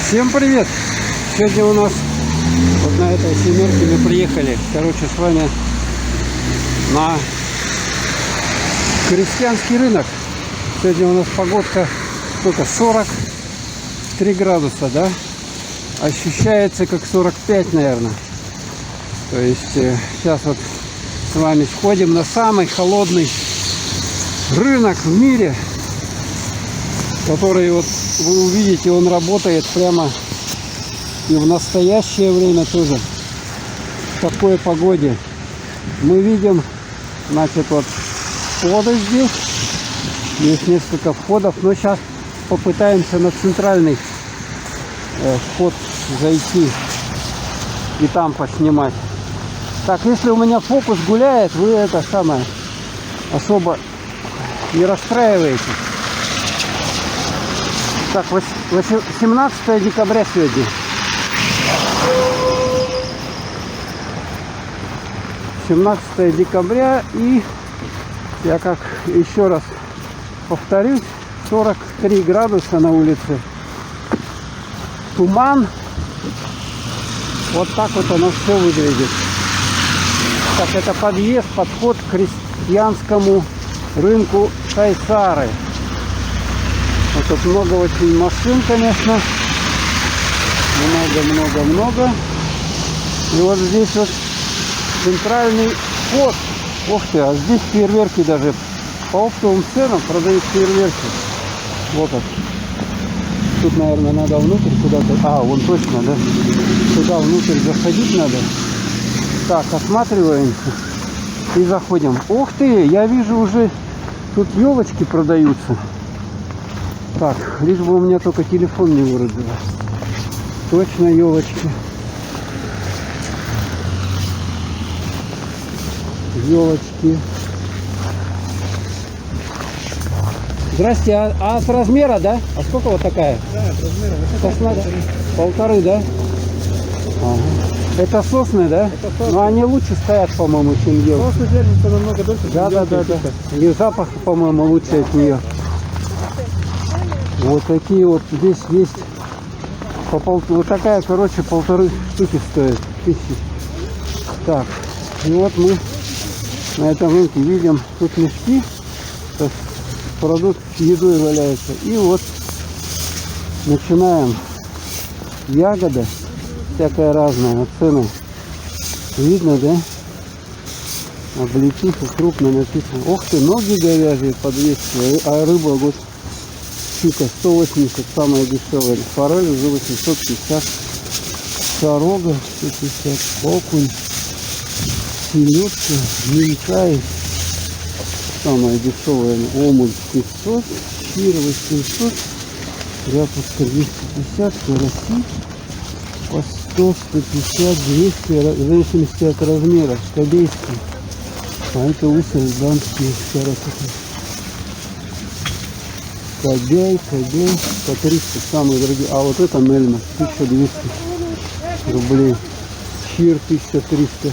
Всем привет! Сегодня у нас вот на этой семерке мы приехали, короче, с вами на крестьянский рынок. Сегодня у нас погодка только 43 градуса, да? Ощущается как 45, наверное. То есть сейчас вот с вами сходим на самый холодный рынок в мире, который, вот вы увидите, он работает прямо и в настоящее время тоже в такой погоде. Мы видим, значит, вот входы здесь, есть несколько входов, но сейчас попытаемся на центральный вход зайти и там поснимать. Так, если у меня фокус гуляет, вы это самое особо не расстраиваетесь. Так, 17 декабря сегодня. 17 декабря, и я как еще раз повторюсь, 43 градуса на улице. Туман. Вот так вот оно все выглядит. Так, это подъезд, подход к крестьянскому рынку Шайсары. Вот тут много очень машин, конечно. Много. И вот здесь вот центральный вход. Ух ты, а здесь фейерверки даже. По оптовым ценам продают фейерверки. Вот он. Тут, наверное, надо внутрь куда-то. А, вон точно, да? Сюда внутрь заходить надо. Так, осматриваемся и заходим. Ух ты, я вижу уже тут елочки продаются. Так, лишь бы у меня только телефон не вырубился. Точно елочки. Елочки. Здрасте, а с размера, да? А сколько вот такая? Да, с размера. Полторы, да? Ага. Это сосны, да? Это сосны. Но они лучше стоят, по-моему, чем елки. Сосны держатся намного дольше. Да. И запах, по-моему, лучше от нее. Вот такие вот здесь есть. Вот такая, короче, полторы штуки стоит. 1000. Так, и вот мы на этом рынке видим, тут мешки, продукт с едой валяется. И вот начинаем. Ягода всякая разная, цены видно, да? Облетиха крупно написано. Ох ты, ноги говяжьи по 200, а рыба вот щука 180, самая дешевая. Форель уже 850. Сорога 150. Окунь, селедка, минкай, самая дешевая. Омуль 500, щир 800, ряпушка 250, караси по 100, 150, 200, в зависимости от размера. Скобейский. А это усель дамский карасики. Кобей по 300, самые дорогие. А вот это мельма 1200 рублей. Чир 1300,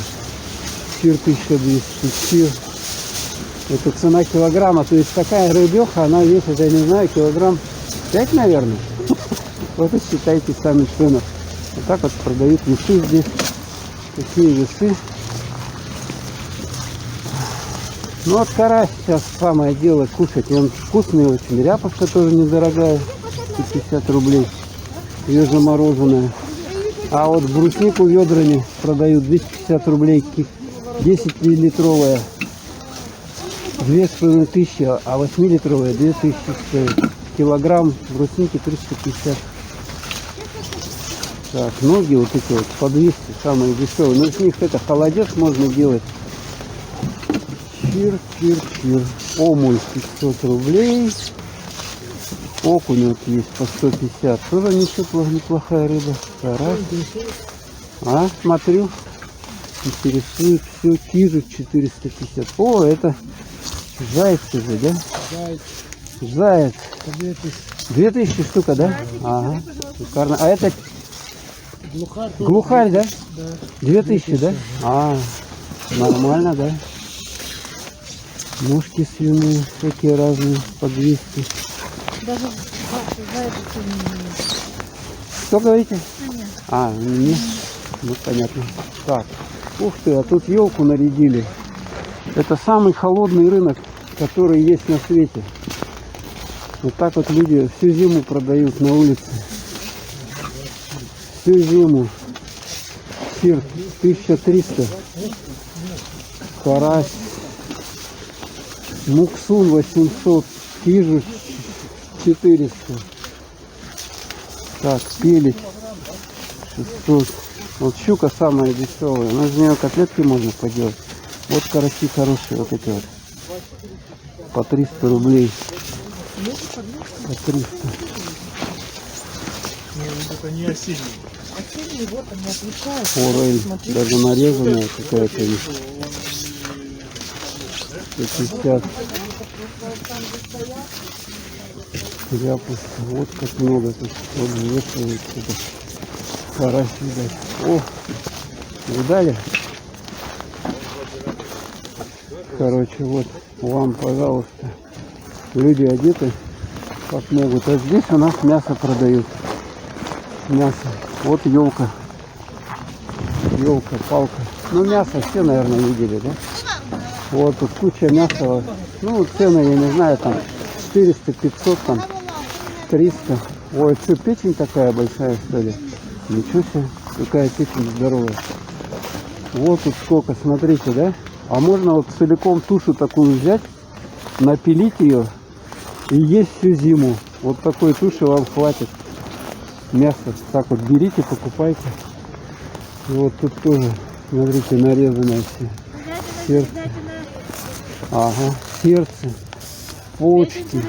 чир 1200, чир. Это цена килограмма. То есть такая рыбеха, она весит, я не знаю, килограмм 5, наверное. Вот и считайте сами цены. Вот так вот продают весы здесь. Такие весы. Ну вот карась сейчас самое дело кушать. Он вкусный очень. Ряпушка тоже недорогая. 50 рублей. Ее замороженная. А вот бруснику ведрами продают 250 рублей. 10-литровая. 2500, а 8-литровая 2000 стоит. Килограмм брусники 350. Так, ноги вот эти вот по 200, самые дешевые. Но из них это холодец можно делать. Чир. Омуль 500 рублей. Окунь вот есть по 150. Тоже неплохая рыба. Карась. А, смотрю. Интересует все. Кижик 450. О, это зайцы же, да? Заяц. 2000 штука, да? Ага. Шикарно. А это глухарь, да? Да. 2000, да? А, нормально, да? Ножки свиные, такие разные, по 200. Даже зайцы. Что говорите? Нет. А, не. Ну, понятно. Так. Ух ты, а тут елку нарядили. Это самый холодный рынок, который есть на свете. Вот так вот люди всю зиму продают на улице. Всю зиму. Сир 1300. Карась. Муксун 800. Кижу 400. Так, пелить 600. Вот щука самая дешевая. Но из нее котлетки можно поделать. Вот караси хорошие, вот эти вот. По 300 рублей. По 300. Не осенние. Осенние, вот они отличаются. Форель, даже нарезанная какая-то есть. 150. Ляпуска. Вот как много тут. Вот вешают. Карась, видать. О, видали? Короче, вот вам, пожалуйста. Люди одеты как могут. А здесь у нас мясо продают. Мясо. Вот елка. Елка, палка. Ну, мясо все, наверное, видели, да? Вот тут куча мяса. Ну, цены, я не знаю, там 400, 500, там 300. Ой, что, печень такая большая, что ли? Ничего себе, какая печень здоровая. Вот тут сколько, смотрите, да? А можно вот целиком тушу такую взять, напилить ее и есть всю зиму. Вот такой туши вам хватит. Мясо. Так вот берите, покупайте. И вот тут тоже, смотрите, нарезанное все. Сердце. Ага, сердце. Почки.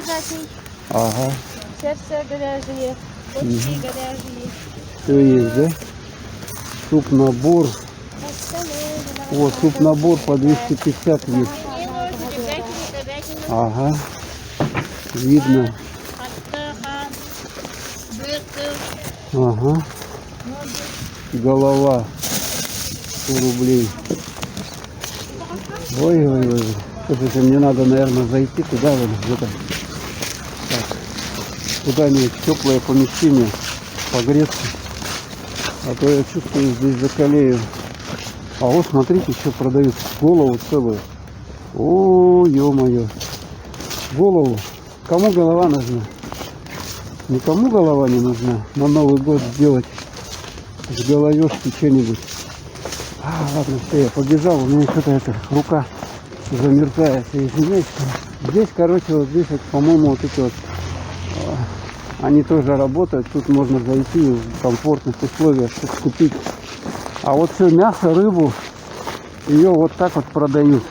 Ага. Сердце говяжье, почки говяжьи. Все есть, да? Суп-набор. Вот, суп-набор по 250 есть. Ага. Видно. Ага. Голова. 100 рублей. Ой-ой-ой. Слушайте, мне надо, наверное, зайти туда, вот, в это. Так. Куда-нибудь в теплое помещение. Погреться. А то я чувствую, здесь закалею. А вот смотрите, что продают. Голову целую. О, ё-моё. Голову. Кому голова нужна? Никому голова не нужна. На Новый год сделать с головешки что-нибудь. А, ладно, все, я побежал. У меня что-то это, рука замерзает. Извиняюсь. Здесь, короче, вот здесь, вот, по-моему, вот эти вот, они тоже работают. Тут можно зайти в комфортных условиях, что-то купить. А вот все мясо, рыбу, ее вот так вот продают.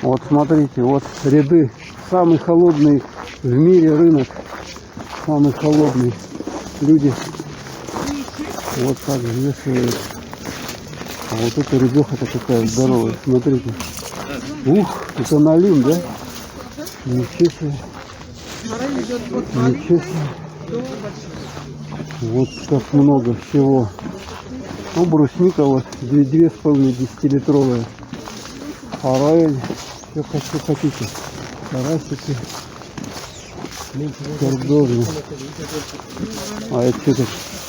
Вот смотрите, вот ряды. Самый холодный в мире рынок. Самый холодный. Люди вот так взвешивают. А вот эта рыбеха-то какая здоровая. Смотрите. Ух, это налим, да? Ничего себе. Ничего себе. Вот как много всего. Ну, брусника вот 2,5 10-литровая. Форель. Что хотите. Карасики. Картофель. А это что-то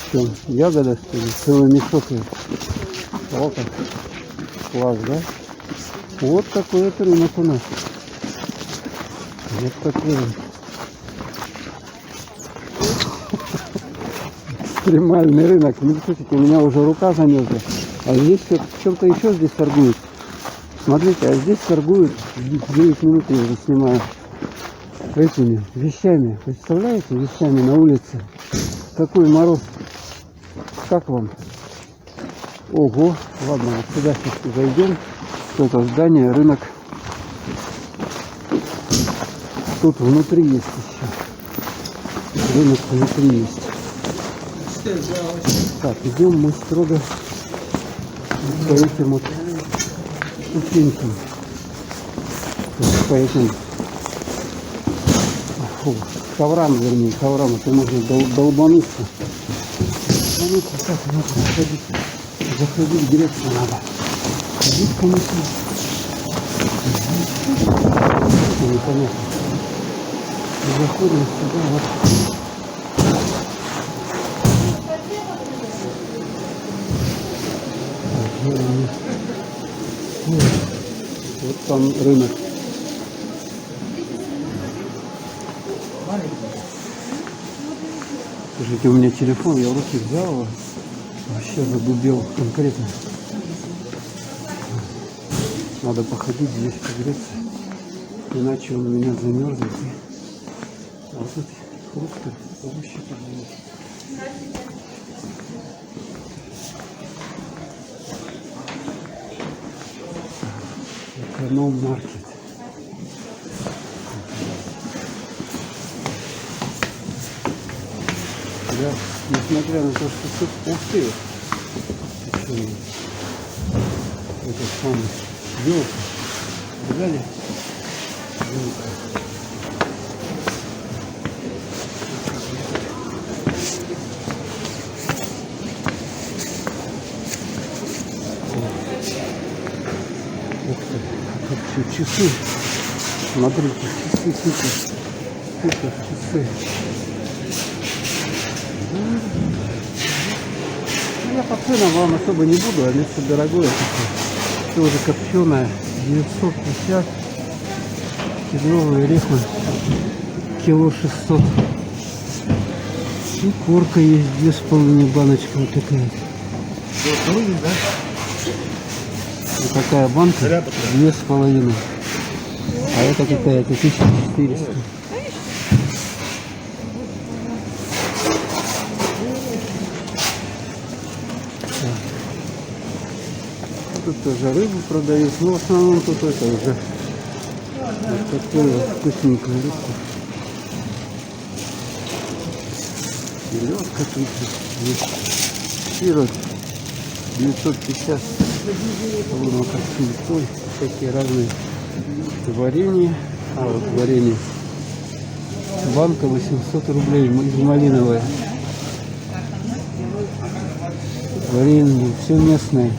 что? Ягода, что ли? Целый мешок. Вот как. Класс, да? Вот такой вот рынок у нас. Вот такой. Экстремальный рынок. Ну, слушайте, у меня уже рука замерзла. А здесь в чем-то еще здесь торгуют. Смотрите, а здесь торгуют. 9 минут я уже снимаю. Этими вещами. Представляете, вещами на улице. Какой мороз. Как вам? Ого. Ладно, вот сюда сейчас зайдем. Это здание, рынок. Тут внутри есть еще. Рынок внутри есть. Так, идем мы строго по этим вот ступенькам. По этим коврам, вернее, коврам. Это можно долбануться. Так, нужно заходить. Заходить, греться надо. Ходить, конечно. Непонятно. Заходим сюда, вот. Вот там рынок. Слушайте, у меня телефон, я в руки взял его. Вообще загубил конкретно. Надо походить здесь, погреться. Иначе он у меня замерзнет. А вот тут фрукты, овощи продают. Эконом-маркет. Я, несмотря на то, что тут пустые, этот самый елка, взяли елка. Ух ты, как все часы. Смотрите, часы, супер часы. Ну, я по ценам вам особо не буду, а мясо дорогое такое. Все уже копченое, 950. Кедровые орехи, кило 600. И корка есть, 2,5 баночка вот такая. Да? Вот такая банка, 2,5. А это какая-то 1400. Тут тоже рыбу продают, но в основном тут это уже вот такую вот вкусненькую рыбку. Селедка тут есть. Сирот 950. Вон как сельцой, всякие разные варенье. А вот варенье. Банка 800 рублей, малиновая. Варенье, все местное.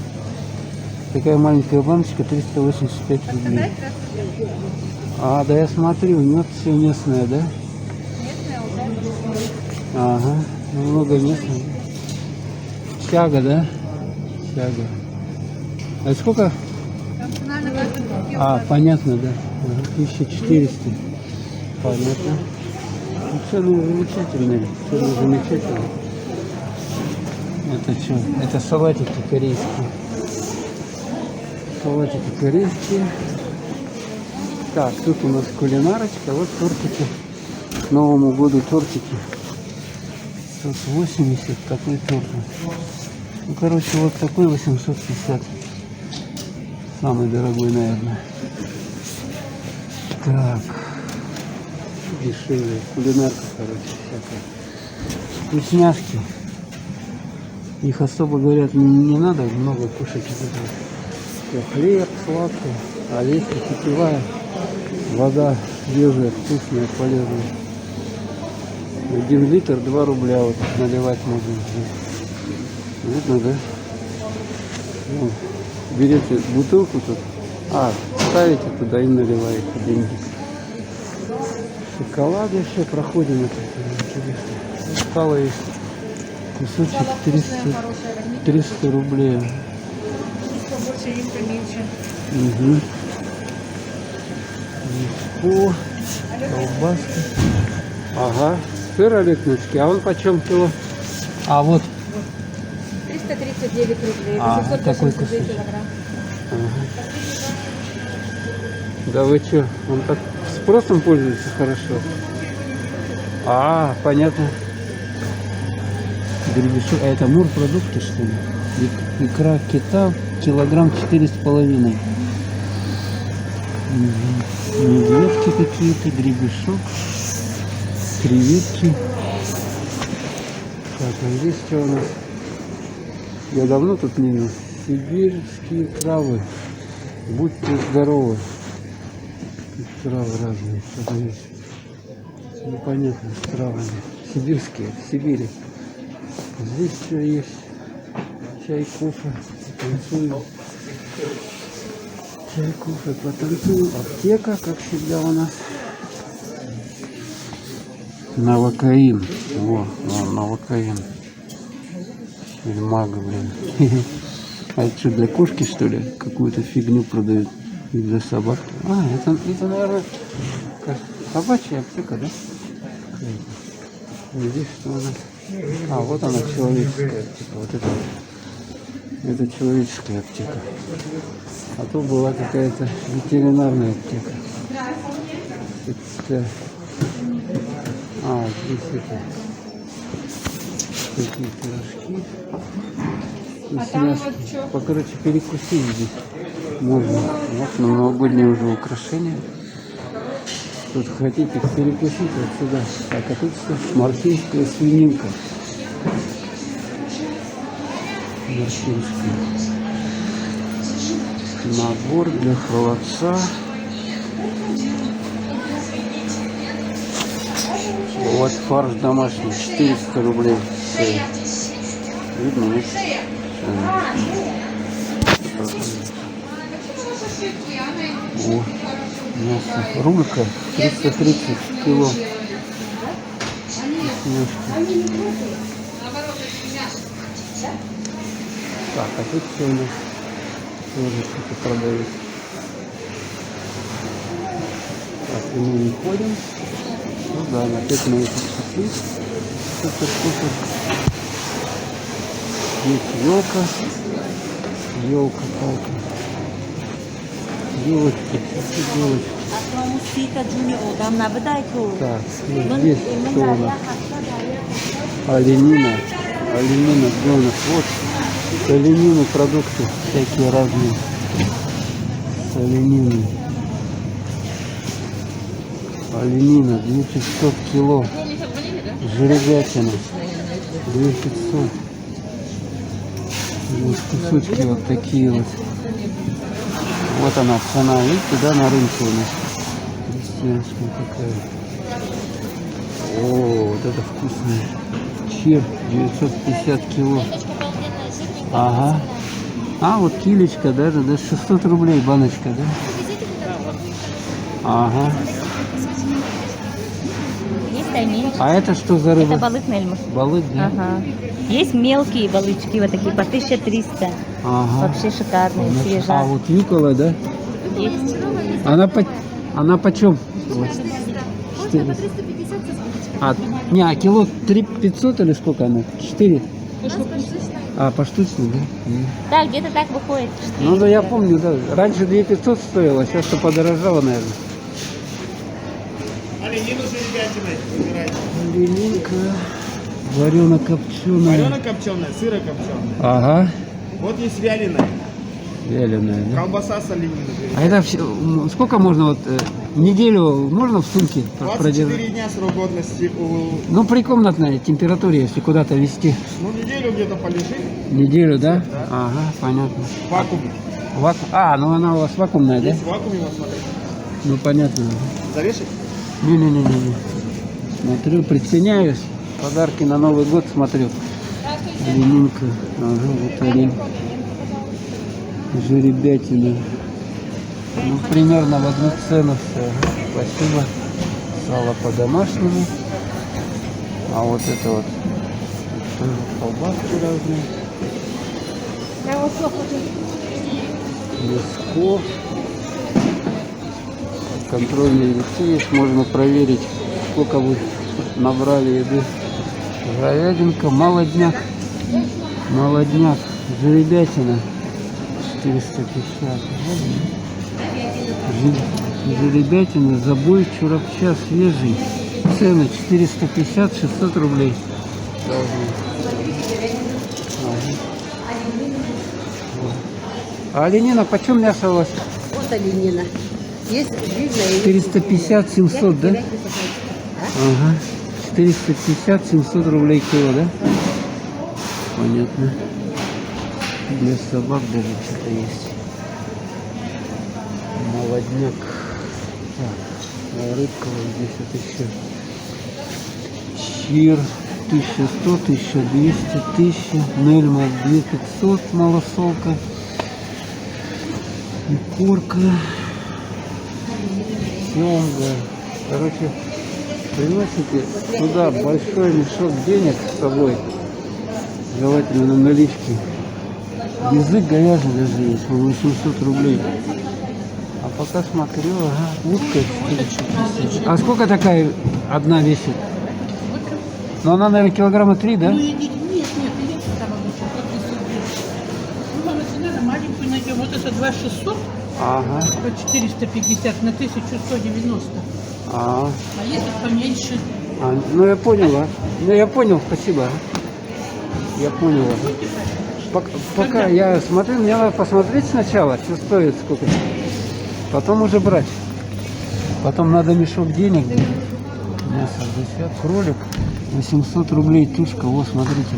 Такая маленькая баночка, 385 рублей. А, да я смотрю, мед все местное, да? Ага, много местного. Чага, да? Чага. А сколько? А, понятно, да. Ага, 1400. Понятно. Ну, цены замечательные. Цены замечательные. Это что? Это салатики корейские. Салатики корейские. Так, тут у нас кулинарочка. Вот тортики. К Новому году тортики. 180. Такой торт. Ну, короче, вот такой 850. Самый дорогой, наверное. Так. Дешевле. Кулинарка, короче, всякая. Вкусняшки. Их особо, говорят, не надо много кушать. Хлеб сладкий, орешки, питьевая, вода свежая, вкусная, полезная. 1 литр 2 рубля вот наливать можно. Видно, да? Ну, берете бутылку тут, ставите туда и наливаете деньги. Шоколады еще проходим. Это стало есть кусочек 300 рублей. Угу. О, колбаска. Ага. Сыр Олегновский. А он почем кило? А вот. 339 рублей. Такой 882 килограмм. Ага. Да вы что? Он так спросом пользуется хорошо. Понятно. Гребешок. А это морпродукты, что ли? Икра кита килограмм 4,5. Медведки какие-то, гребешок, креветки. Так, а здесь что у нас? Я давно тут не видел. Сибирские травы. Будьте здоровы. Тут травы разные. Что-то есть. Непонятно, с травами. Сибирские, в Сибири. Здесь что есть? Чай, кофе. Потанцуем. Чай, кофе, потанцуем. Аптека, как всегда у нас. Новокаин. Во, Новокаин. Мага, блин. А это что, для кошки, что ли? Какую-то фигню продают. И для собак. А, это наверное, собачья аптека, да? Здесь что у нас? А, вот она, человеческая аптека. Вот это вот. Это человеческая аптека. А то была какая-то ветеринарная аптека. Это... А, здесь это... Такие пирожки. Здесь мясо. Короче, перекусить здесь можно. Вот на новогодние уже украшения. Тут хотите перекусить вот сюда. Так, а тут что? Марфинская свининка. Марфинская. Набор для холодца. Вот фарш домашний, 400 рублей. Видно, нет? О, мясо. Рулька 330 кило. Вкусняшки. Так, а тут все у нас тоже что-то продают. Так, и мы не ходим. Ну да, опять мы это купили. Супер-супер. Здесь елка. Елка-палка. Елочки. Елочки. Так, здесь что у нас? Оленина. Оленина, донор. Вот. С оленины продукты всякие разные. С оленины. Оленина 2500 кило. Жеребятина 2500. Здесь кусочки вот такие вот. Вот она цена, видите, да, на рынке у нас. Крестьянская такая. О, вот это вкусное. Чир 950 кило. Ага. А, вот килечка даже, 600 рублей баночка, да? Ага. Есть тайменьки. А это что за рыба? Это балык нельмус. Балык, да? Ага. Есть мелкие балычки, вот такие по 1300. Ага. Вообще шикарные, свежие. А вот юковая, да? Есть. Она почем? Вот. 400. А кило 3500 или сколько она? 4? А, поштучно, да? Да, где-то так выходит. 4. Ну да, я помню, да. Раньше 2500 стоило, сейчас-то подорожало, наверное. Оленину с жеребятиной выбирайте. Оленинка. Варено-копченая. Варено-копченая, сыро-копченая. Ага. Вот есть вяленая. Вяленая, да? Колбаса с олениной. А это все, сколько можно, вот, неделю можно в сумке 24 продержать? дня срок годности. Ну, при комнатной температуре, если куда-то везти. Ну, неделю где-то полежит. Неделю, да? Да. Ага, понятно. Вакуум. А, ну она у вас вакуумная, да? Есть в вакууме, вот смотрите. Ну, понятно. Завешать? Не-не-не-не. Смотрю, приценяюсь. Подарки на Новый год смотрю. Оленинка. Ага, вот олень. Жеребятина. Ну, примерно в одну цену все. Спасибо. Сало по-домашнему. А вот это вот тоже колбаски разные. Мяско. Контрольные весы есть. Можно проверить, сколько вы набрали еды. Говядинка, молодняк. Молодняк. Жеребятина. 450. Жеребятина, забой, чурапча, свежий. Цены 450-600 рублей. А оленина, почем мясо у вас? Вот оленина. Есть жирная. 450-700, да? Ага. 450-700 рублей кило, да? Понятно. Для собак даже что-то есть. Молодняк. Так, рыбка вот здесь вот еще. Чир 1100, 1200, 1000. Нельма 2500, малосолка. Икорка. Семга. Короче, приносите туда большой мешок денег с собой. Желательно на наличке. Язык говяжий даже есть, он 800 рублей. А пока смотрю, ага, утка 450. А сколько такая одна весит? Ну она, наверное, килограмма 3, да? Ну, идите. Нет, идите там, ну, цена маленькую найдем. Вот это 2600 Ага. по 450 на 1190. А, А этот поменьше. ну я понял, а. Ну я понял, спасибо. Я понял. Пока я смотрю, мне надо посмотреть сначала, что стоит, сколько. Потом уже брать. Потом надо мешок денег. Мясо 60, кролик 800 рублей тушка. Вот, смотрите.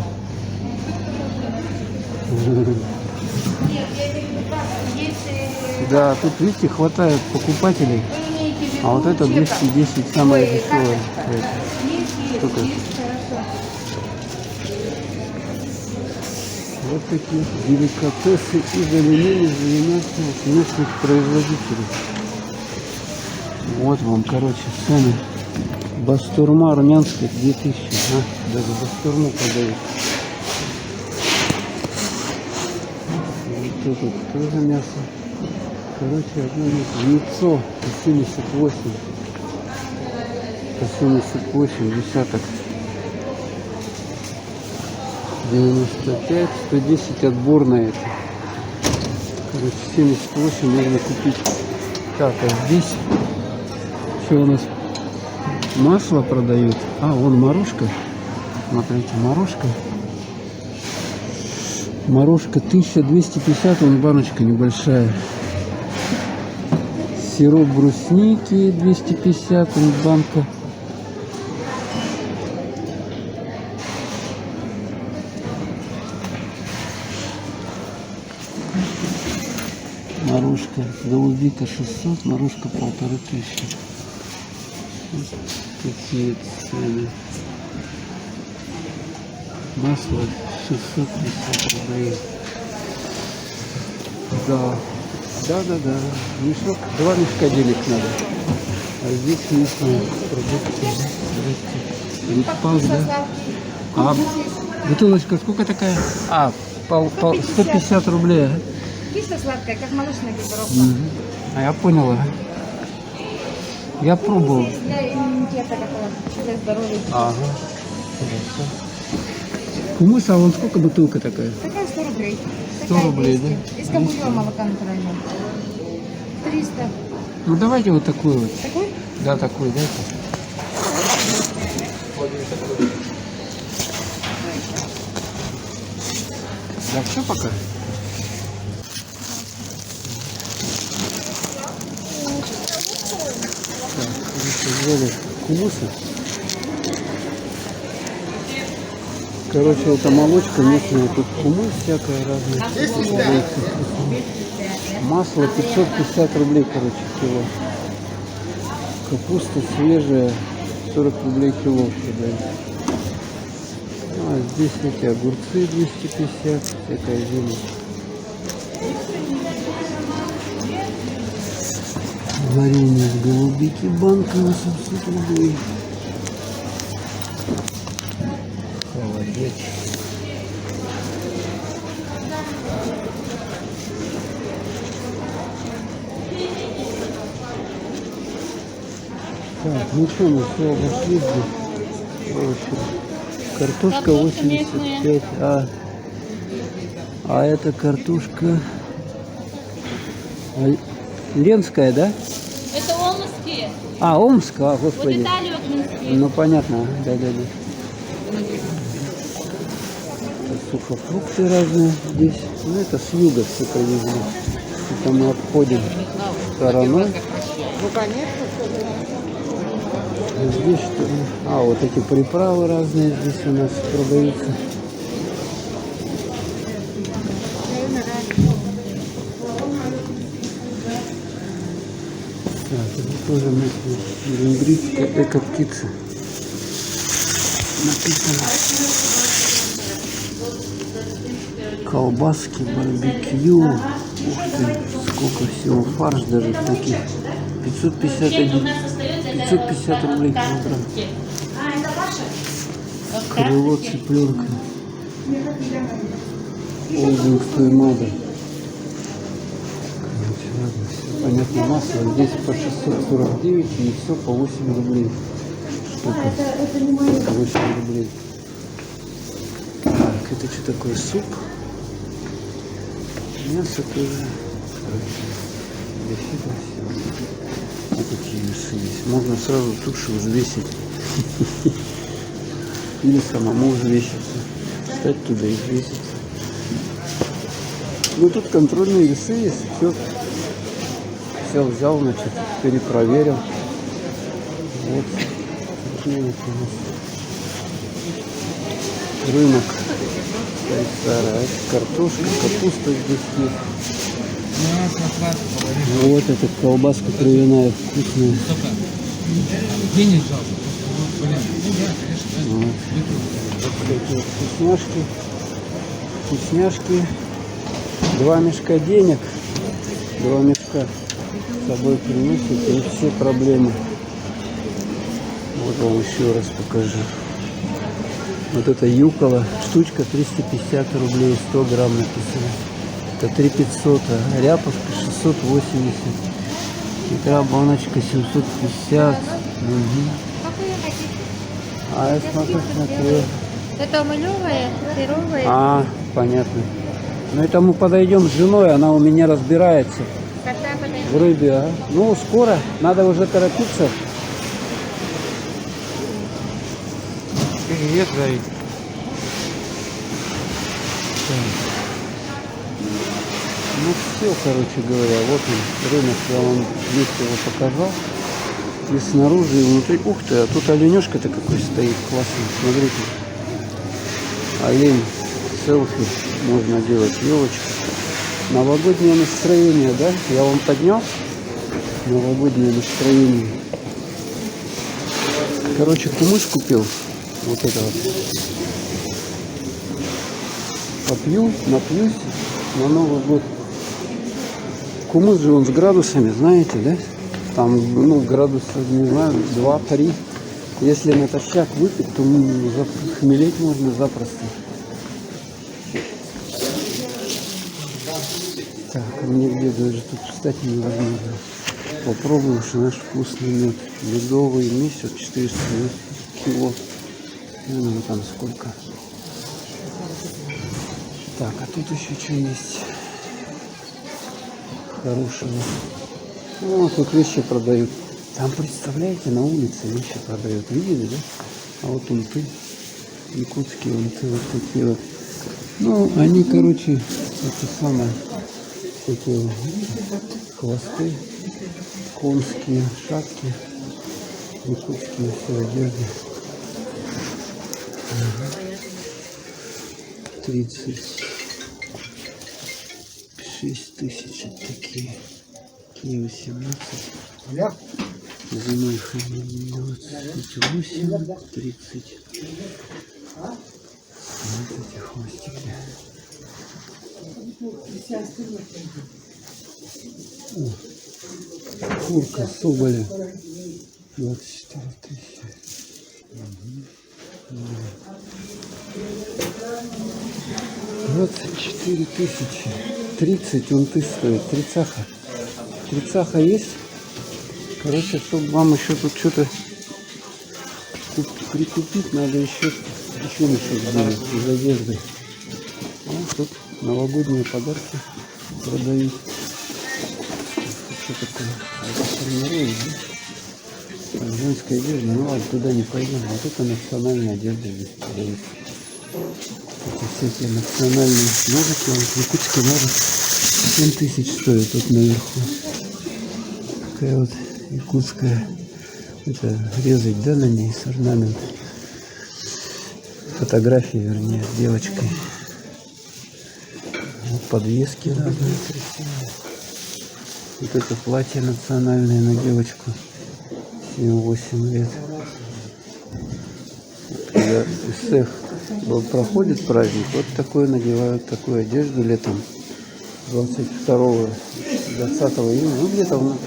Да, тут, видите, хватает покупателей. А вот это 210, самое дешевое. Сколько? Вот такие деликатесы из алюминия от местных производителей. Вот вам, короче, цены. Бастурма армянская 2000. Даже бастурму продают. Вот тут тоже мясо. Короче, одно яйцо по 78. По 78 десяток. 95, 110 отборная это. Короче, 78 можно купить. Так, а здесь что у нас? Масло продают. А, вон морожка. Смотрите, морожка. Морожка 1250, вон баночка небольшая. Сироп брусники 250, вон банка. Морожка голубика 600, морожка 1500. Вот такие цены. Масло 650 рублей. Да. Да. Мешок, 2 мешка денег надо. А здесь местные продукты. Липал, да? А бутылочка сколько такая? 150 рублей. Кисло-сладкая, как молочная газировка. А я поняла. Я пробовал. Для иммунитета какого-то, для здоровья. Ага. Хорошо. Хумус, а вон сколько бутылка такая? Такая 100 рублей. 100 рублей, да? Из кабулевого молока натурального. 300. Ну давайте вот такую вот. Такой? Да, такой, дайте. Да, все пока. Взяли хумусы. Короче, это молочка местная, тут хумус всякая разная. Масло 550 рублей, короче, кило. Капуста свежая, 40 рублей кило продают. А здесь эти огурцы 250, всякая зелень. Варенье с голубики, банка 800 рублей. Холодец. Так, ну что, мы все обошли здесь. Картошка 85, а это картошка ленская, да? Это омские. Омская, Вот господи. Италию отнесли. Ну понятно, да. Сухофрукты разные здесь. Ну это с юга все привезли. Это мы обходим стороной. Ну, конечно. Здесь что ли? Вот эти приправы разные здесь у нас продаются. Так, это тоже местная венгрийская эко-птица. Написано. Колбаски, барбекю. Ух ты, сколько всего. Фарш даже таких. 550 рублей килограмм. Крыло цыпленка. Олдингскую моду. Все понятно, масло. Здесь по 649 и все по 8 рублей. Штука. По 8 рублей. Так, это что такое? Суп? Мясо тоже. Вот такие весы есть. Можно сразу тушу взвесить. Или самому взвеситься. Встать туда и взвеситься. Ну тут контрольные весы есть. Все взял, значит, перепроверил. Вот такие вот у нас рынок. Старая картошка, капуста здесь есть. Вот эта колбаска кровяная, вкусная. Вот. Такие вкусняшки. Вкусняшки. 2 мешка денег. 2 мешка с собой приносят, и все проблемы. Вот вам еще раз покажу. Вот это юкола, штучка 350 рублей, 100 грамм написано. Это 3500, а ряпушка 680. Икра баночка 750. А я смотрю. Это малевая, сыровая. А, понятно. Ну это мы подойдем с женой, она у меня разбирается Когда подойдет? в рыбе. А? Ну, скоро, надо уже торопиться. Привет, Давид. Ну все, короче говоря, вот он, рынок, я вам весь его показал. И снаружи, и внутри. Ух ты, а тут оленешка-то какой стоит, классный, смотрите. Олень, селфи можно делать, елочка. Новогоднее настроение, да? Я вам поднял новогоднее настроение. Короче, кумыш купил. Вот это вот. Попью, напьюсь на Новый год. Кумыс же он с градусами, знаете, да? Там, ну, градусов, не знаю, 2-3. Если натощак выпить, то хмелеть можно запросто. Так, мне где даже тут встать невозможно. Попробуем, что наш вкусный мед. Медовый месяц 400 кило. Ну, там сколько. Так, а тут еще что есть хорошего. Ну, тут вещи продают. Там, представляете, на улице вещи продают. Видели, да? А вот унты. Якутские унты вот такие вот. Ну, они, короче, это самое. Такие хвосты. Конские шапки. Якутские все одежды. 36 тысяч такие. Такие 18. Зимой 28, 30. Вот эти хвостики. О, курка соболя 24 тысячи. 24 тысячи. 30 унты стоит. Трицаха. Трицаха есть? Короче, чтобы вам еще тут что-то прикупить, надо еще мешок сделать из одежды. Вот тут новогодние подарки продают. Что такое? Это формирует, да? Женская одежда. Ну ладно, туда не пойдем. Вот это национальная одежда здесь продается. Это всякие национальные ножики. Вот якутский ножик 7000 стоит тут наверху. Такая вот якутская. Это резать, да, на ней с орнаментом. Фотографии, вернее, с девочкой. Вот подвески разные красивые. Вот это платье национальное на девочку. 7-8 лет. Когда ИСЭХ проходит праздник, вот такое надевают, такую одежду летом 22-20 июня, ну где-то в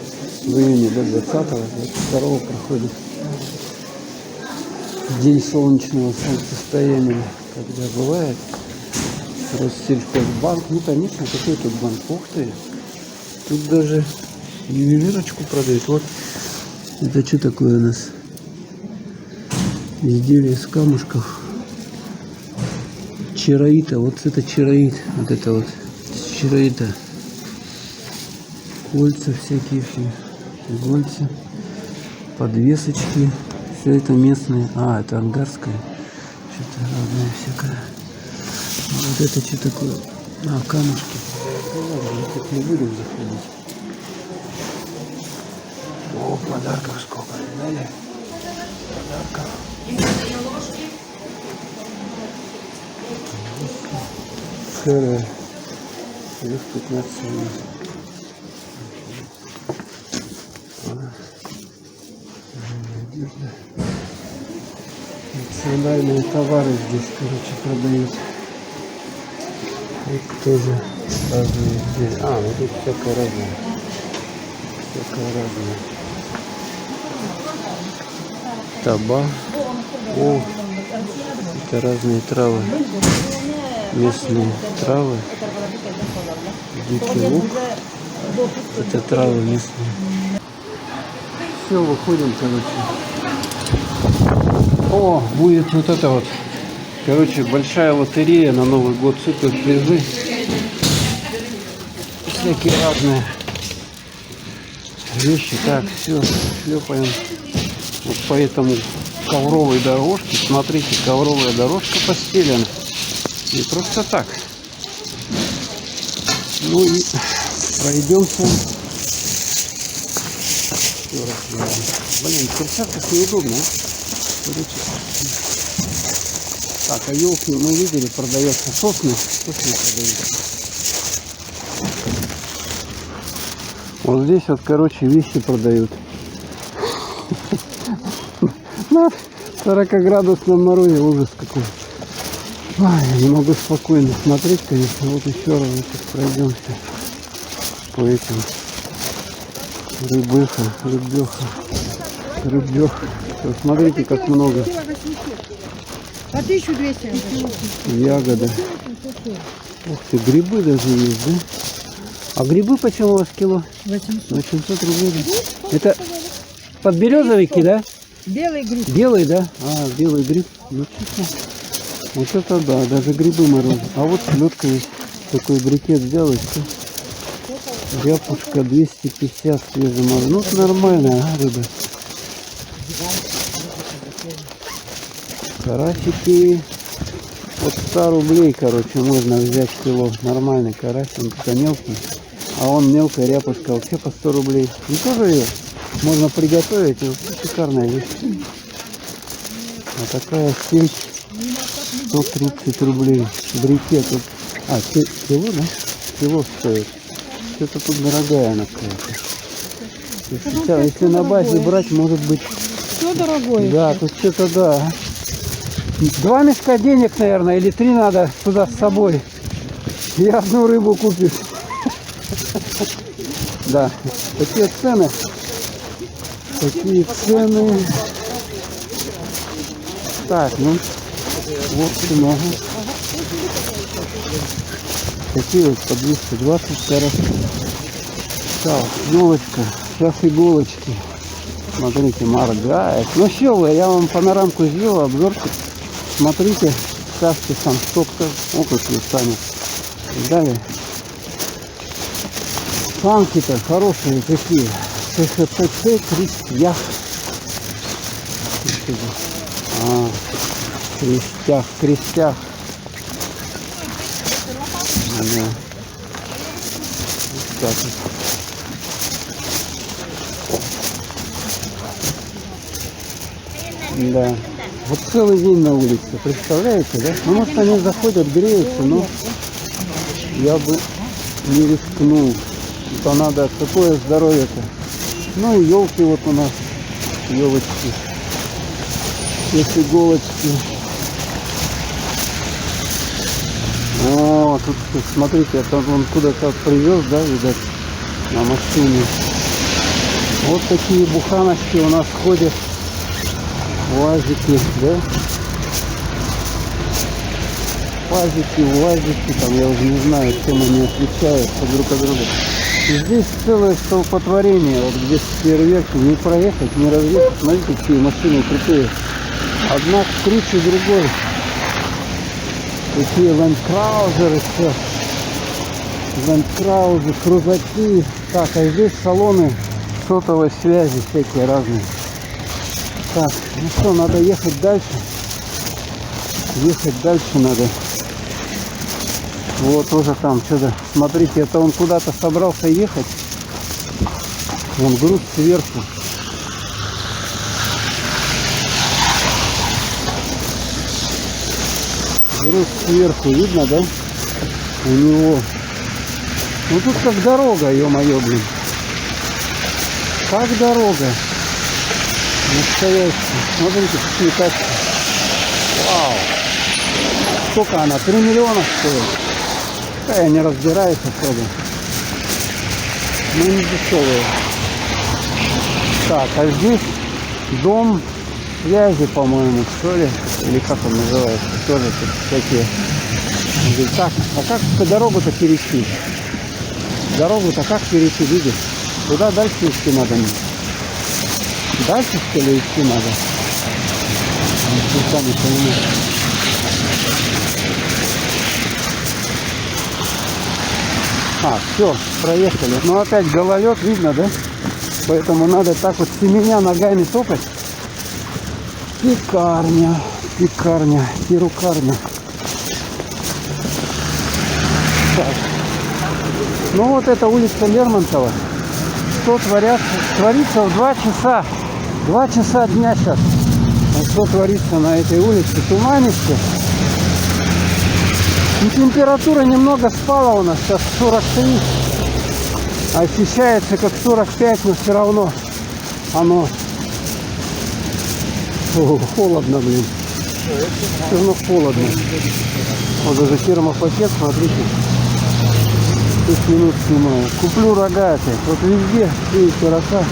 июне, до 20-22 проходит день солнечного солнцестояния, когда бывает Россельхозбанк. Ну, конечно, какой тут банк? Ух ты. Тут даже ювелирочку продают. Вот. Это что такое у нас? Изделие из камушков. Чароита. Вот это чароит. Вот это вот чароита. Кольца всякие. Кольца. Подвесочки. Все это местные. А, это ангарское. Что-то разное всякое. Вот это что такое? А, камушки. Ну ладно, мы тут не будем заходить. О, подарков сколько. Видали? Подарков. Сырая. Плюс 15 минут. Национальные товары здесь, короче, продают. Вот тоже разные изделия. А, ну тут всякое разное. Всякое разное. Таба. О, это разные травы. Местные травы. Дикий лук. Это травы местные. Все, выходим, короче. О, будет вот это вот. Короче, большая лотерея на Новый год. Супер призы. Всякие разные вещи. Так, все, шлепаем вот по этому ковровой дорожке. Смотрите, ковровая дорожка постелена. Не просто так. Ну и пройдемся. Еще раз. Блин, в перчатках неудобно. Так, а елки мы видели, продается сосны. Сосны продаются. Вот здесь вот, короче, вещи продают. На 40-градусном морозе, ужас какой. Ой, я не могу спокойно смотреть, конечно. Вот еще раз пройдемся по этим. Рыбеха. Вот смотрите, как много. По 1200. Ягоды. Ух ты, грибы даже есть, да? А грибы почему у вас кило? 800 рублей. Это подберезовики, да? Белый гриб. Белый, да? А, белый гриб. Ну, честно. Вот это да, даже грибы морозят. А вот селедка есть. Такой брикет взял и все. Ряпушка 250 свежемороженая. Ну, это нормально, а, рыба. Карасики. Вот 100 рублей, короче, можно взять кило. Нормальный карась, он только мелкий. А он мелкая ряпушка вообще по 100 рублей. И тоже ее можно приготовить. И вообще шикарная вещь. Вот такая сельдь 130 рублей. Брикет. Вот. А, кило, да? Кило стоит. Что-то тут дорогая она какая-то. Если на базе брать, может быть... Все дорогое. Да, тут что-то да. 2 мешка денег, наверное, или 3 надо туда с собой. И одну рыбу купишь. Да, такие цены. Такие цены. Так, ну, вот много. Такие вот по 220 карат. Так, иголочка. Сейчас иголочки. Смотрите, моргает. Ну все, я вам панорамку сделал, обзорчик. Смотрите, ставьте сам стопка. О, какие сами. Далее. Санки-то хорошие такие. ЦХПЦ Крестьях. А, Крестьях. Да. Вот так вот. Да. Вот целый день на улице, представляете, да? Ну, может, они заходят, греются, но я бы не рискнул. То надо, какое здоровье-то. Ну, и елки вот у нас, елочки. Есть иголочки. О, тут, смотрите, это он куда-то привез, да, видать, на машине. Вот такие буханочки у нас ходят. УАЗики, да? пазики, уазики, там я уже не знаю, чем они отличаются друг от друга. И здесь целое столпотворение, вот здесь фейерверки, не проехать, не разъехать. Смотрите, какие машины крутые. Одна круче другой. Такие ландкраузеры, все. Ландкраузы, крузаки. Так, а здесь салоны сотовой связи всякие разные. Так, ну что, надо ехать дальше. Ехать дальше надо. Вот тоже там что-то. Смотрите, это он куда-то собрался ехать. Вон груз сверху. Груз сверху, видно, да? У него. Ну тут как дорога, ё-моё, блин. Как дорога. Настоящая. Смотрите, какие тачки. Вау. Сколько она? 3 миллиона стоит. Да, я не разбираюсь особо. Ну не дешевые. Так, а здесь дом связи, по-моему, что ли? Или как он называется? Тоже тут всякие. Так, а как дорогу-то перейти? Дорогу-то как перейти, видишь? Куда дальше идти надо? Дальше, что ли, идти надо? Я не понимаю. А, все, проехали. Ну опять гололед, видно, да? Поэтому надо так вот семеня ногами топать. Пекарня, пекарня, перукарня. Так. Ну вот это улица Лермонтова. Что творится в 2 часа. 2 часа дня сейчас. Вот что творится на этой улице. Туманище. И температура немного спала у нас. Сейчас 43. Ощущается как 45, но все равно оно холодно, блин. Все равно холодно. Вот даже термопакет, смотрите. 6 минут снимаю. Куплю рогатые. Вот везде видите роса.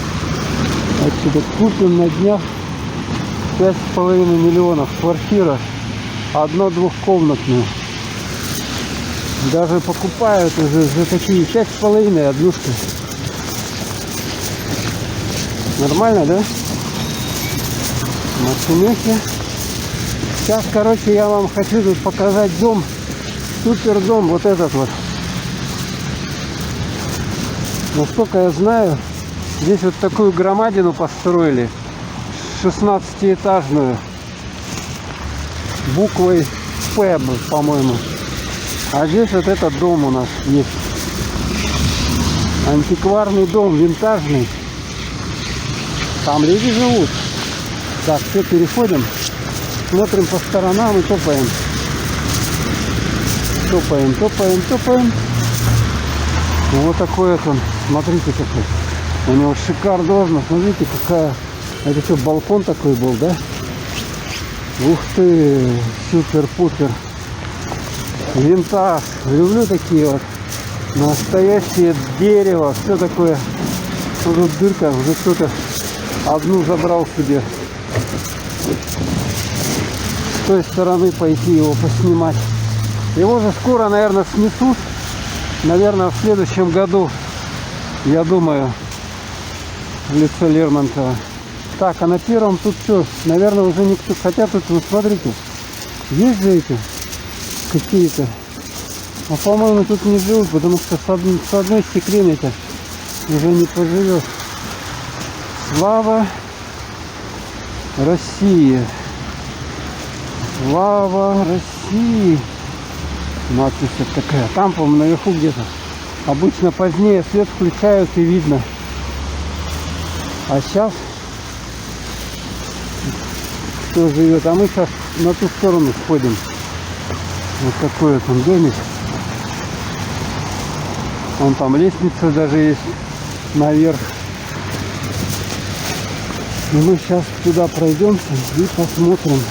Отсюда купим на днях 5,5 миллионов. Квартира 1-2-комнатная. Даже покупают уже за такие 5,5 однушки. Нормально, да? Машинехи. Сейчас, короче, я вам хочу тут показать дом. Супер дом, вот этот вот. Насколько я знаю, здесь вот такую громадину построили. 16-этажную. Буквой П, по-моему. А здесь вот этот дом у нас есть. Антикварный дом, винтажный. Там люди живут. Так, все, переходим. Смотрим по сторонам и топаем. Топаем, топаем, топаем. Вот такой вот он. Смотрите какой. У него шикардозно. Смотрите какая. Это что, балкон такой был, да? Ух ты. Супер-пупер. Винтаж. Люблю такие вот. Настоящее дерево. Все такое. Вот тут дырка. Уже кто-то одну забрал себе. С той стороны пойти его поснимать. Его же скоро, наверное, снесут. Наверное, в следующем году. Я думаю. Лицо Лермонтова. Так, а на первом тут что? Наверное, уже никто. Хотя тут, вот смотрите. Есть же эти какие-то. А по-моему тут не живут, потому что с одной стеклянной-то уже не поживешь. Слава России. Слава России. Надпись вот такая. Там, по-моему, наверху где-то. Обычно позднее свет включают и видно. А сейчас кто живет? А мы сейчас на ту сторону сходим. Вот такой вот он домик. Вон там лестница даже есть наверх. И мы сейчас туда пройдемся и посмотрим,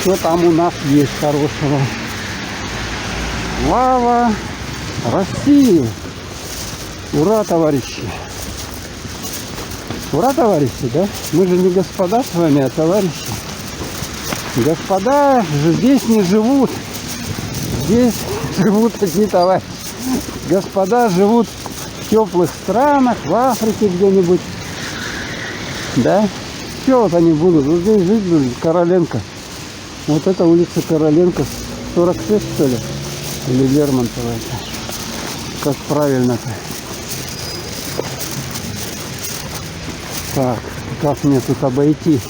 что там у нас есть хорошего. Слава России! Ура, товарищи! Ура, товарищи, да? Мы же не господа с вами, а товарищи. Господа здесь не живут. Здесь живут одни товарищи. Господа живут в теплых странах, в Африке где-нибудь. Да? Все вот они будут. Вот здесь жить будут. Короленко. Вот это улица Короленко. 46, что ли? Или Лермонтова это. Как правильно-то. Так, как мне тут обойти?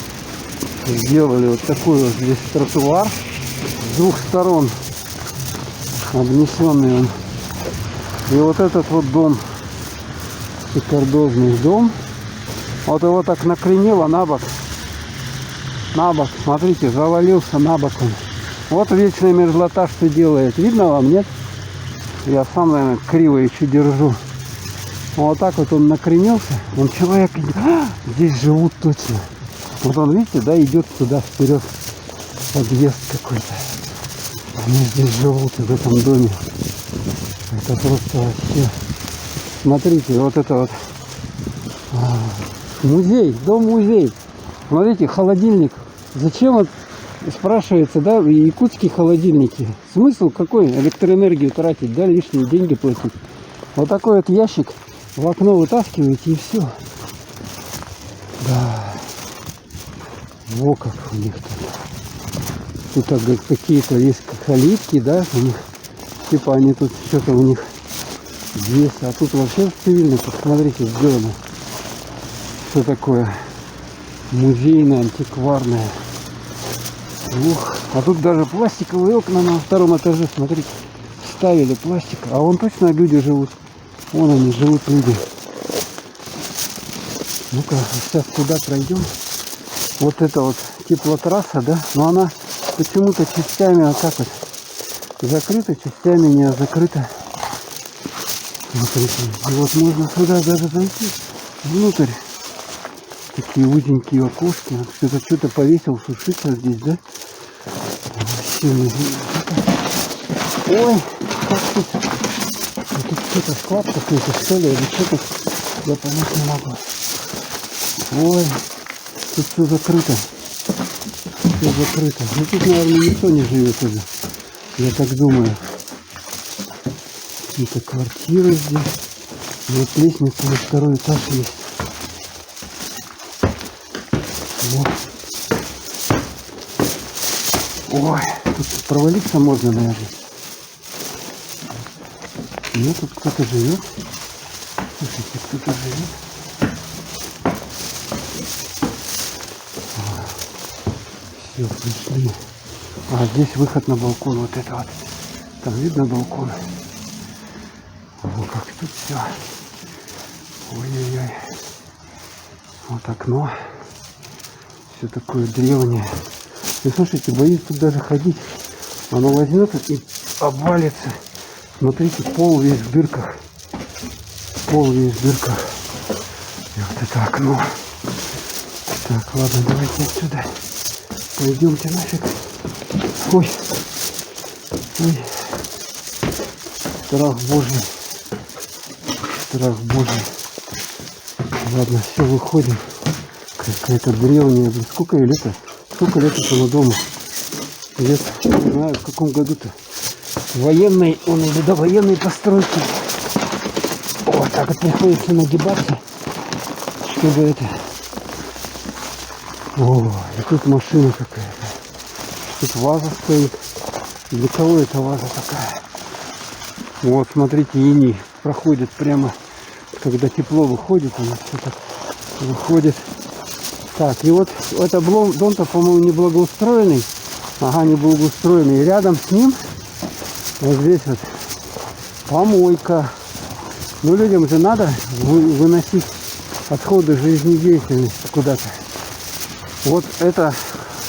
Сделали вот такой вот здесь тротуар. С двух сторон обнесенный он. И вот этот вот дом. Шикардозный дом. Вот его так накренило на бок. На бок, смотрите, завалился на бок он. Вот вечная мерзлота что делает. Видно вам, нет? Я сам, наверное, криво еще держу. Вот так вот он накренился. Он человек... здесь живут точно. Вот он, видите, да, идет туда вперед. Подъезд какой-то. Они здесь живут, в этом доме. Это просто вообще... Смотрите, вот это вот... Музей, дом-музей. Смотрите, холодильник. Зачем вот, спрашивается, да, якутские холодильники? Смысл какой? Электроэнергию тратить, да, лишние деньги платить. Вот такой вот ящик в окно вытаскиваете и все. Да. Во как у них тут. Тут какие-то есть калитки, да, у них. Типа они тут что-то у них есть. А тут вообще цивильно, посмотрите, сделано. Что такое? Музейное, антикварное. Ух. А тут даже пластиковые окна на втором этаже, смотрите. Ставили пластик. А вон точно люди живут. Вон они живут, люди. Ну-ка, сейчас туда пройдем. Вот это вот теплотрасса, да? Но она почему-то частями вот так вот закрыта, частями не закрыта. Смотрите. И вот можно сюда даже зайти. Внутрь. Такие узенькие окошки. Кто-то что-то повесил, сушиться здесь, да? Вообще не знаю. Ой, как тут? Тут что-то склад какой-то, что ли, или что-то, я понять не могу. Ой, тут все закрыто. Все закрыто. Ну тут, наверное, никто не живет уже. Я так думаю. Какие-то квартиры здесь. Вот лестница на второй этаж есть. Вот. Ой, тут провалиться можно, наверное. Нет, тут кто-то живет. Слушайте, кто-то живет. Все, пришли. А здесь выход на балкон. Вот это вот. Там видно балкон. О, как тут все. Ой-ой-ой. Вот окно. Все такое древнее. И слушайте, боюсь тут даже ходить. Оно возьмет и обвалится. Смотрите, пол весь в дырках. Пол весь в дырках. И вот это окно. Так, ладно, давайте отсюда. Пойдемте нафиг. Ой. Ой. Страх Божий. Страх Божий. Ладно, все, выходим. Какая-то древняя. Сколько лет-то? Сколько лет этому дому? Лет, не знаю, в каком году-то. Военной, он или до военной постройки. Вот так вот приходится нагибаться, чтобы это... О, и тут машина какая-то. Тут ваза стоит. Для кого эта ваза такая? Вот, смотрите, иней проходит прямо, когда тепло выходит, у нас все так выходит. Так, и вот это дом-то, по-моему, не благоустроенный. Ага, не благоустроенный. И рядом с ним, вот здесь вот, помойка. Ну, людям же надо выносить отходы жизнедеятельности куда-то. Вот это,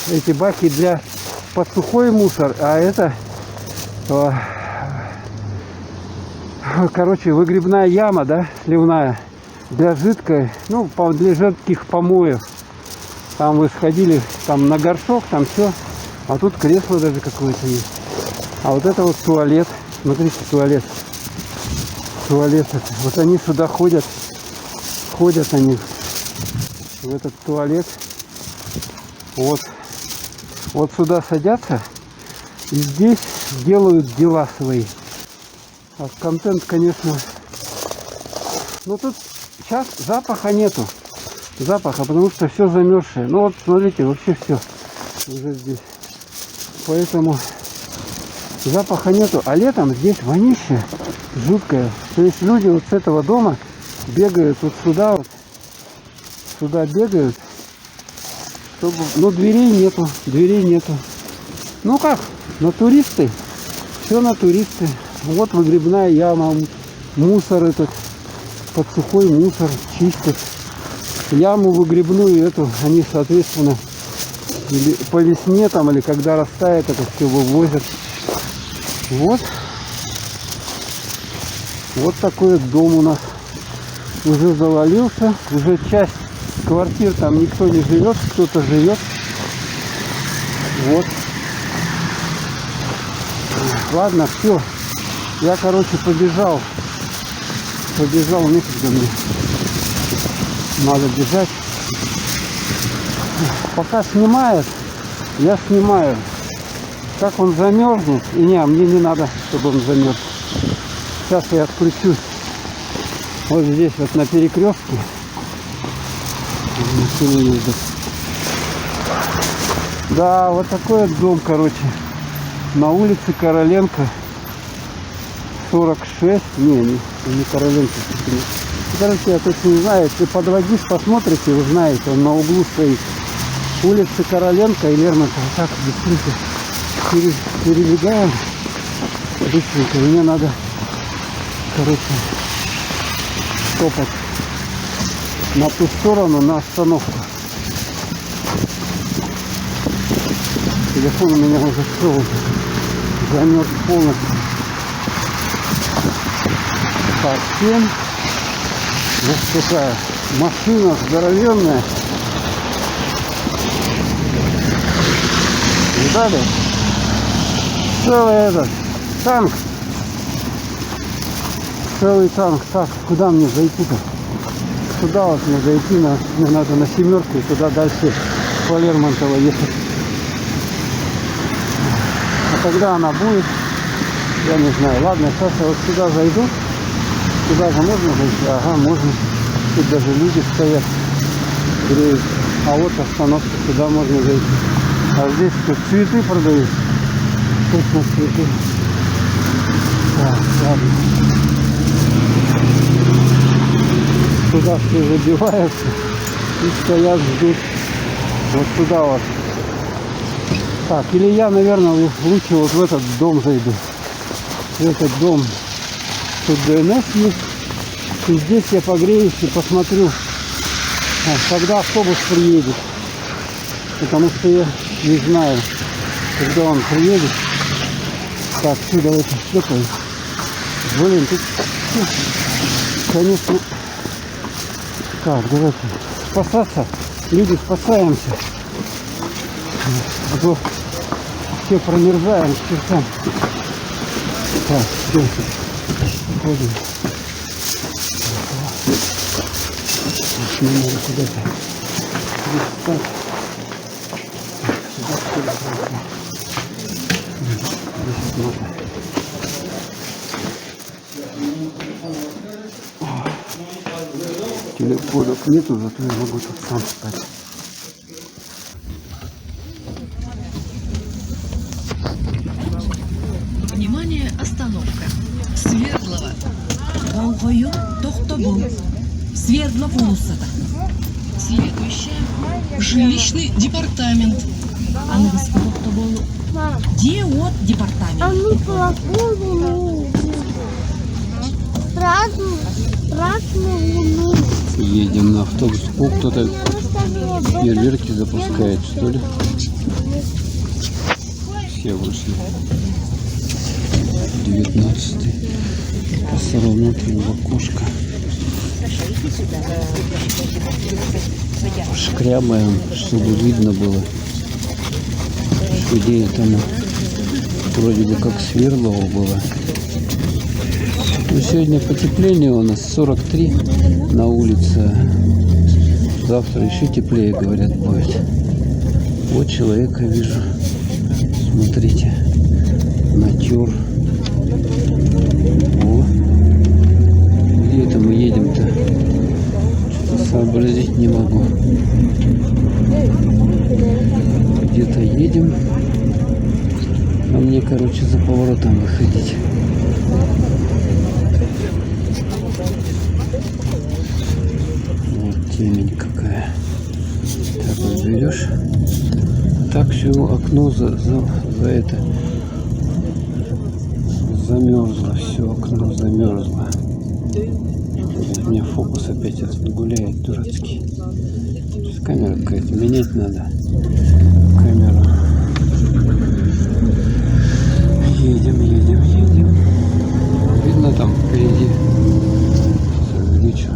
эти баки для под сухой мусор, а это, короче, выгребная яма, да, сливная, для жидкой, ну, для жидких помоев. Там вы сходили, там на горшок, там все, а тут кресло даже какое-то есть. А вот это вот туалет, смотрите, туалет. Туалет, вот они сюда ходят они в этот туалет. Вот вот сюда садятся и здесь делают дела свои. А контент, конечно, ну тут сейчас запаха нету. Запаха, потому что все замерзшее. Ну вот смотрите, вообще все уже здесь. Поэтому запаха нету. А летом здесь вонище жуткое. То есть люди вот с этого дома бегают вот сюда вот. Сюда бегают. Чтобы... Ну дверей нету. Дверей нету. Ну как? На туристы. Все на туристы. Вот выгребная яма. Мусор этот. Под сухой мусор чистят. Яму выгребную эту они, соответственно, или по весне там, или когда растает, это все вывозят. Вот. Вот такой вот дом у нас. Уже завалился. Уже часть квартир там никто не живет, кто-то живет. Вот. Ладно, все. Я, короче, побежал. Побежал, некогда мне. Надо бежать. Пока снимает, я снимаю. Как он замерзнет. И не, мне не надо, чтобы он замерз. Сейчас я отключусь. Вот здесь вот на перекрестке. Да, вот такой вот дом, короче. На улице Короленко 46. Не Короленко. Короче, я точно не знаю. Если подводишь, посмотрите, вы знаете, он на углу стоит. Улица Короленко и Лермонтова. Так, быстренько перебегаем. Быстренько. Мне надо, короче, топать на ту сторону, на остановку. Телефон у меня уже все замерз полностью. Так, 7. Вот такая машина здоровенная. Видали? Целый этот танк. Целый танк. Так, куда мне зайти-то? Сюда вот мне зайти, мне надо на семерку и туда дальше по Лермонтово ехать. А когда она будет, я не знаю. Ладно, сейчас я вот сюда зайду. Сюда же можно зайти? Ага, можно. Тут даже люди стоят, греют. А вот остановка, сюда можно зайти. А здесь тут цветы продают. Точно цветы. Так, ладно. Сюда все забиваются и стоят, ждут. Вот сюда вот. Так, или я, наверное, лучше вот в этот дом зайду. В этот дом. Тут ДНС есть. И здесь я погреюсь и посмотрю, когда автобус приедет. Потому что я не знаю, когда он приедет. Так, сюда это шлепаем. Блин, тут, конечно... Так, давайте спасаться. Люди, спасаемся. А то все промерзаем к чертям. Так, все. Ходим. Мне надо куда-то встать. Сюда пройти. Здесь можно. Телефонов нету, зато я могу тут сам встать. Внимание, остановка. Свердлова. Волгою, Тохтобол. Свердлов Улусата. Следующая. Жилищный департамент. Английский Тохтобол. Где от департамент? А ну плохую красную луну. Едем на автобус. О, кто-то фейерверки запускает, что ли? Все вышли. 19-й. Посмотрим в окошко. Шкрябаем, чтобы видно было. Идея там вроде бы как Свердлова было. Но сегодня потепление у нас 43 на улице. Завтра еще теплее, говорят, будет. Вот человека вижу. смотрите. Натюр. О. Где это мы едем-то? Что-то сообразить не могу. Где-то едем. А мне, короче, за поворотом выходить. Вот темень какая. Так вот берешь. Так все окно за это замерзло. Все окно замерзло. У меня фокус опять этот гуляет дурацкий. Камера какая-то менять надо. Камеру. Едем. Видно там впереди. Увеличу.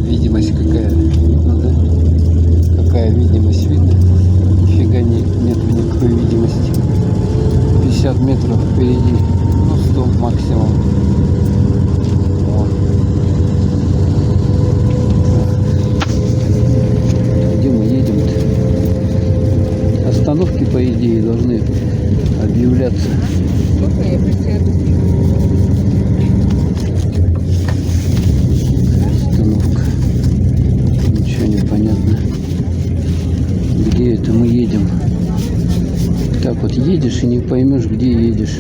Видимость какая. Видно, да? Какая видимость видно? Нифига нет никакой видимости. 50 метров впереди. Ну 100 максимум. Вот. Где мы едем-то? Остановки, по идее, должны объявляться. Остановка. Ничего не понятно. Где это мы едем? Так вот едешь и не поймешь, где едешь.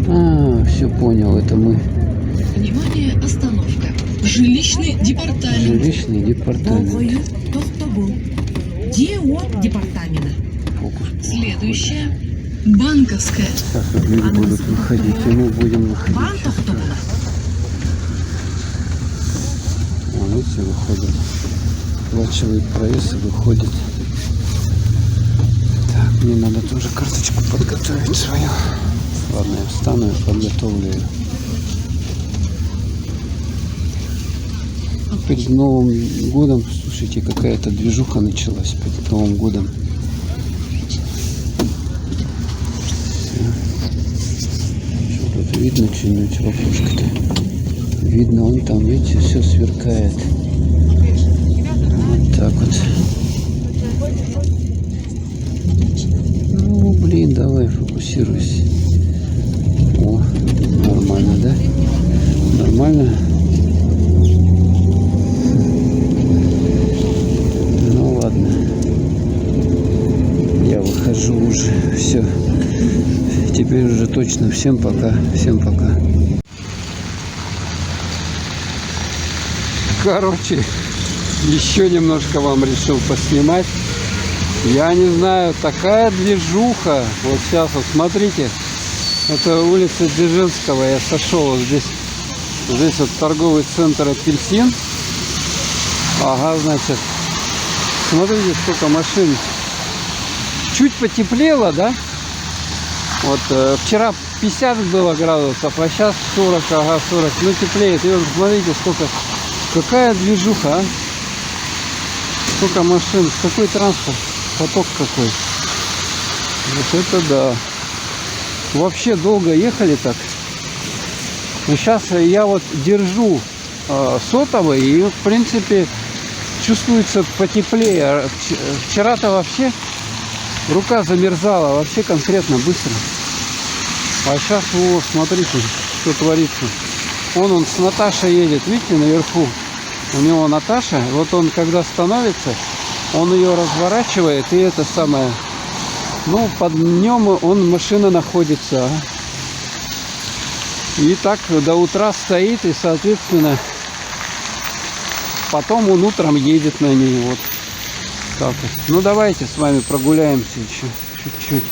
А, все понял, это мы. Внимание, остановка. Жилищный департамент. Жилищный департамент. Волгою Тохтобу. Департамента. Фокус. Следующая. Банковская. Сейчас вот люди будут выходить, и мы будем выходить. Вон, видите, выходят. Плачевый проезд и выходит. Так, мне надо тоже карточку подготовить свою. Ладно, я встану и подготовлю ее. Перед Новым годом, слушайте, какая-то движуха началась перед Новым годом. Что тут видно что-нибудь в окошко-то? Видно, он там, видите, все сверкает. Вот так вот. Ну, блин, давай, фокусируйся. О, нормально, да? Нормально? Ну, ладно. Я выхожу уже. Все. Теперь уже точно. Всем пока. Всем пока. Короче, еще немножко вам решил поснимать. Я не знаю, такая движуха. Вот сейчас вот смотрите. Это улица Дзержинского. Я сошел вот здесь. Здесь вот торговый центр «Апельсин». Ага, значит. Смотрите, сколько машин. Чуть потеплело, да? Вот вчера 50 было градусов, а сейчас 40, ага, 40. Ну, теплеет. И вот смотрите, сколько. Какая движуха, а? Сколько машин, какой транспорт, поток какой. Вот это да. Вообще долго ехали так. Но сейчас я вот держу сотовый и в принципе чувствуется потеплее. Вчера-то вообще рука замерзала, вообще конкретно быстро. А сейчас, вот, смотрите, что творится. Он с Наташей едет, видите, наверху. У него Наташа, вот он когда становится, он ее разворачивает, и это самое, ну, под нем машина находится. И так до утра стоит, и, соответственно, потом он утром едет на ней, вот так вот. Ну, давайте с вами прогуляемся еще чуть-чуть.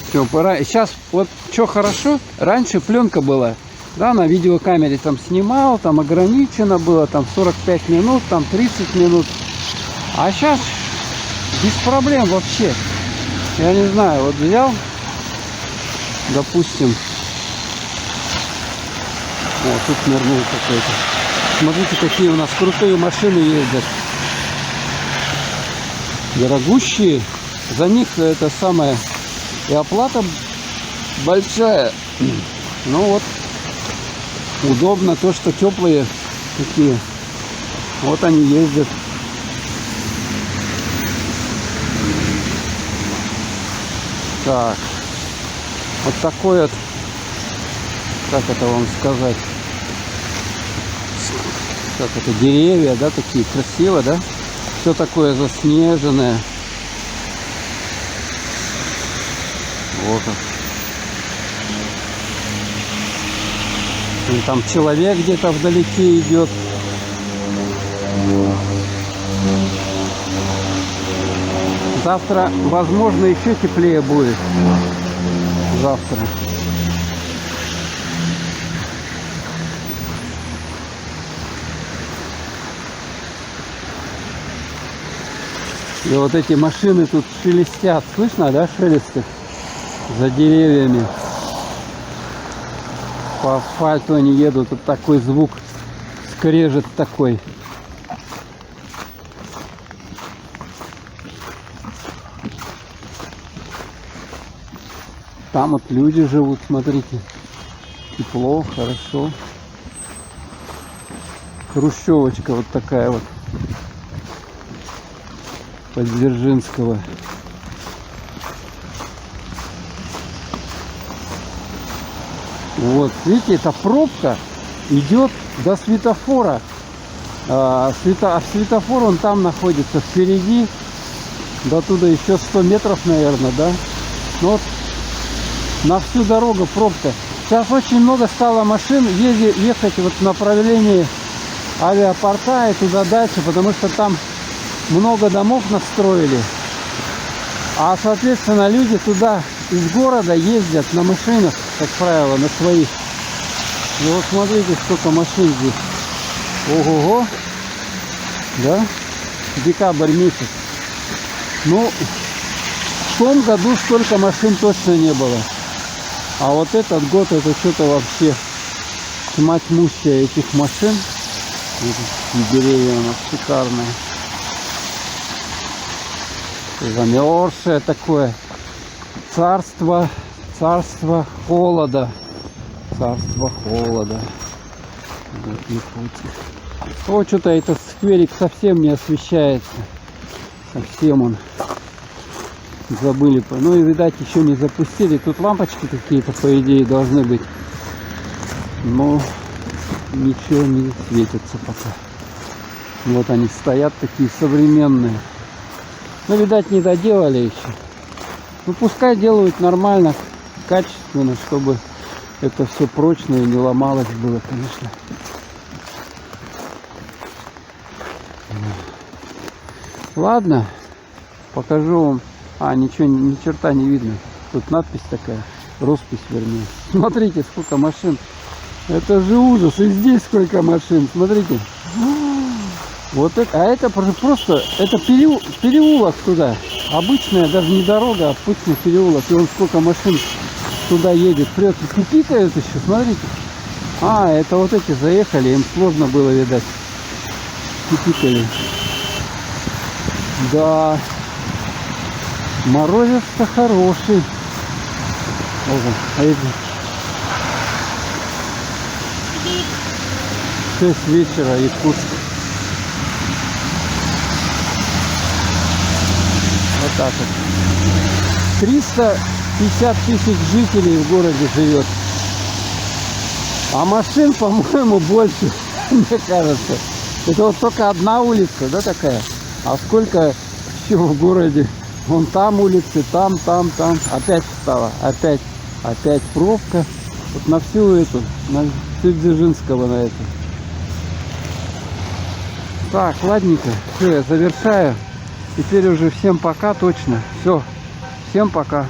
Все, пора. Сейчас, вот, что хорошо, раньше пленка была. Да, на видеокамере там снимал, там ограничено было, там 45 минут, там 30 минут. А сейчас без проблем вообще. Я не знаю, вот взял, допустим, вот тут нырнул какой-то. Смотрите, какие у нас крутые машины ездят. Дорогущие. За них это самое, и оплата большая. Ну вот. Удобно то, что теплые такие. Вот они ездят. Так. Вот такой вот, как это вам сказать, как это, деревья, да, такие красиво, да? Все такое заснеженное. Вот он. И там человек где-то вдалеке идет. Завтра, возможно, еще теплее будет. Завтра. И вот эти машины тут шелестят. Слышно, да, шелесты? За деревьями. По асфальту они едут. Вот такой звук. Скрежет такой. Там вот люди живут, смотрите. Тепло, хорошо. Хрущевочка вот такая вот. Подзержинского. Вот, видите, эта пробка идет до светофора. Светофор он там находится впереди. До туда еще 100 метров, наверное, да? Ну вот на всю дорогу пробка. Сейчас очень много стало машин ехать вот в направлении авиапорта и туда дальше, потому что там много домов настроили. А соответственно люди туда из города ездят на машинах, как правило, на своих. И вот смотрите, сколько машин здесь. Ого-го. Да? Декабрь месяц. Ну, в том году столько машин точно не было. А вот этот год это что-то вообще тьма тьмущая этих машин. Эти деревья у нас шикарные. Замерзшее такое. Царство холода. Царство холода. О, что-то этот скверик совсем не освещается. Совсем он. Забыли. Ну и, видать, еще не запустили. Тут лампочки какие-то, по идее, должны быть. Но ничего не светится пока. Вот они стоят такие современные. Ну, видать, не доделали еще. Ну, пускай делают нормально, качественно, чтобы это все прочно и не ломалось было, конечно. Ладно, покажу вам. Ничего, ни черта не видно. Тут надпись такая, роспись вернее. Смотрите, сколько машин. Это же ужас. И здесь сколько машин. Смотрите. Вот это, это просто, это переулок туда. Обычная, даже не дорога, а обычный переулок. И вон сколько машин туда едет. Прет, пикают еще, смотрите. Это вот эти заехали, им сложно было, видать. Пикали. Да. Морозец-то хороший. А это 6 вечера, Якутск. Вот так вот. 350 тысяч жителей в городе живет. А машин, по-моему, больше, мне кажется. Это вот только одна улица, да, такая? А сколько еще в городе? Вон там улицы, там. Опять встала. Опять пробка. Вот на всю эту, на всю Дзержинского на эту. Так, ладненько. Все, я завершаю. Теперь уже всем пока точно. Все. Всем пока.